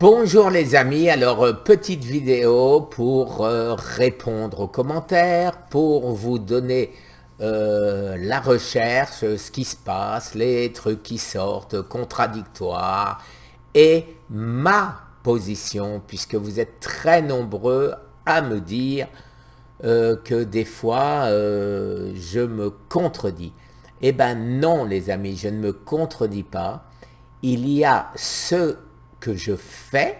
Bonjour les amis, alors petite vidéo pour répondre aux commentaires, pour vous donner la recherche, ce qui se passe, les trucs qui sortent, contradictoires, et ma position, puisque vous êtes très nombreux à me dire que des fois je me contredis. Eh ben non les amis, je ne me contredis pas. Il y a ce que je fais,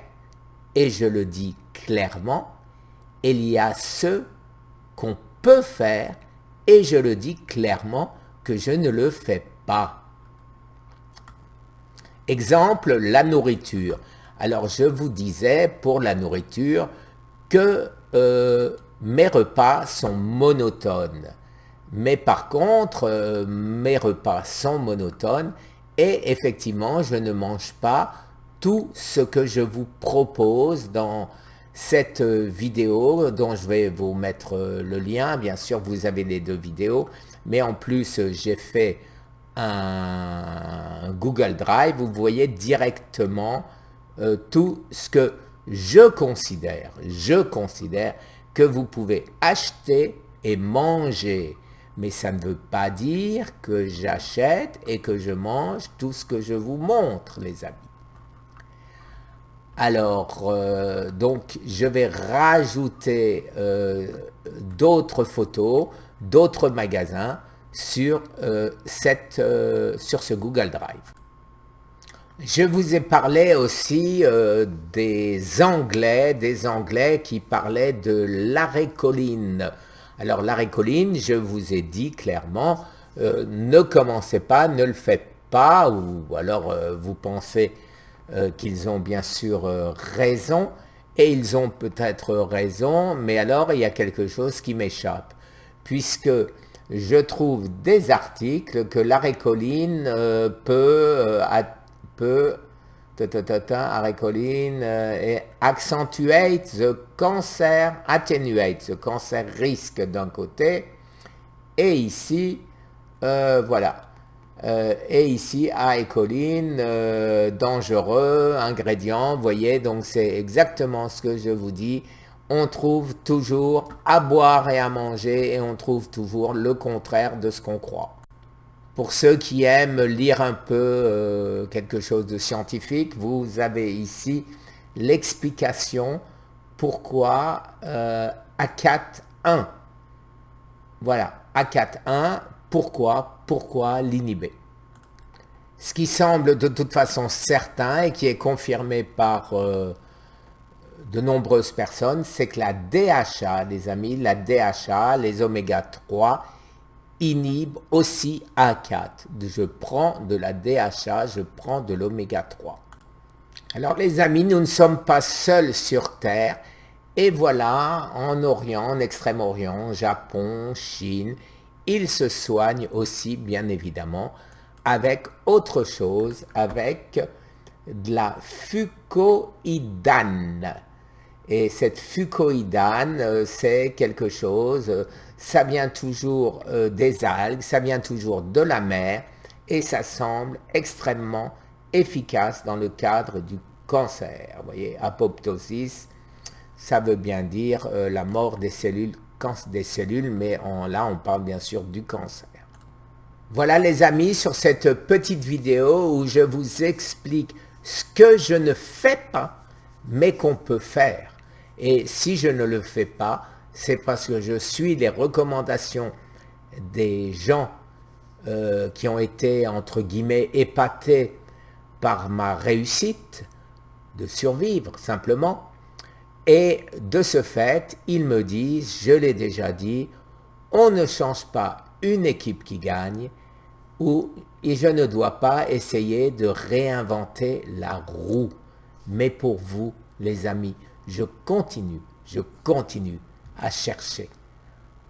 et je le dis clairement, et il y a ce qu'on peut faire, et je le dis clairement que je ne le fais pas. Exemple, la nourriture. Alors je vous disais pour la nourriture que mes repas sont monotones. Mais par contre, mes repas sont monotones et effectivement, je ne mange pas tout ce que je vous propose dans cette vidéo dont je vais vous mettre le lien. Bien sûr, vous avez les deux vidéos, mais en plus, j'ai fait un Google Drive, vous voyez directement tout ce que je considère que vous pouvez acheter et manger. Mais ça ne veut pas dire que j'achète et que je mange tout ce que je vous montre, les amis. Alors, donc, je vais rajouter d'autres photos, d'autres magasins sur ce Google Drive. Je vous ai parlé aussi des Anglais qui parlaient de l'arrêt colline. Alors l'arrêt colline, je vous ai dit clairement, ne commencez pas, ne le faites pas, ou alors vous pensez qu'ils ont bien sûr raison, et ils ont peut-être raison, mais alors il y a quelque chose qui m'échappe, puisque je trouve des articles que l'arrêt colline peut arrêt colline et accentuate the cancer, attenuate the cancer risque d'un côté, et ici, voilà. Et ici, arrêt colline, dangereux, ingrédients, vous voyez, donc c'est exactement ce que je vous dis. On trouve toujours à boire et à manger, et on trouve toujours le contraire de ce qu'on croit. Pour ceux qui aiment lire un peu quelque chose de scientifique, vous avez ici l'explication pourquoi ACAT1. Voilà, ACAT1, pourquoi l'inhiber. Ce qui semble de toute façon certain et qui est confirmé par de nombreuses personnes, c'est que la DHA, les amis, la DHA, les oméga 3, inhibe aussi A4. Je prends de la DHA, je prends de l'oméga 3. Alors les amis, nous ne sommes pas seuls sur Terre. Et voilà, en Orient, en Extrême-Orient, Japon, Chine, ils se soignent aussi, bien évidemment, avec autre chose, avec de la fucoïdane. Et cette fucoïdane, c'est quelque chose, ça vient toujours des algues, ça vient toujours de la mer, et ça semble extrêmement efficace dans le cadre du cancer. Vous voyez, apoptosis, ça veut bien dire la mort des cellules, mais là on parle bien sûr du cancer. Voilà les amis, sur cette petite vidéo où je vous explique ce que je ne fais pas, mais qu'on peut faire. Et si je ne le fais pas, c'est parce que je suis les recommandations des gens qui ont été, entre guillemets, épatés par ma réussite de survivre simplement. Et de ce fait, ils me disent, je l'ai déjà dit, on ne change pas une équipe qui gagne, et je ne dois pas essayer de réinventer la roue. Mais pour vous, les amis, je continue à chercher.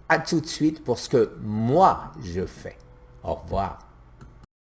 À tout de suite pour ce que moi je fais. Au revoir.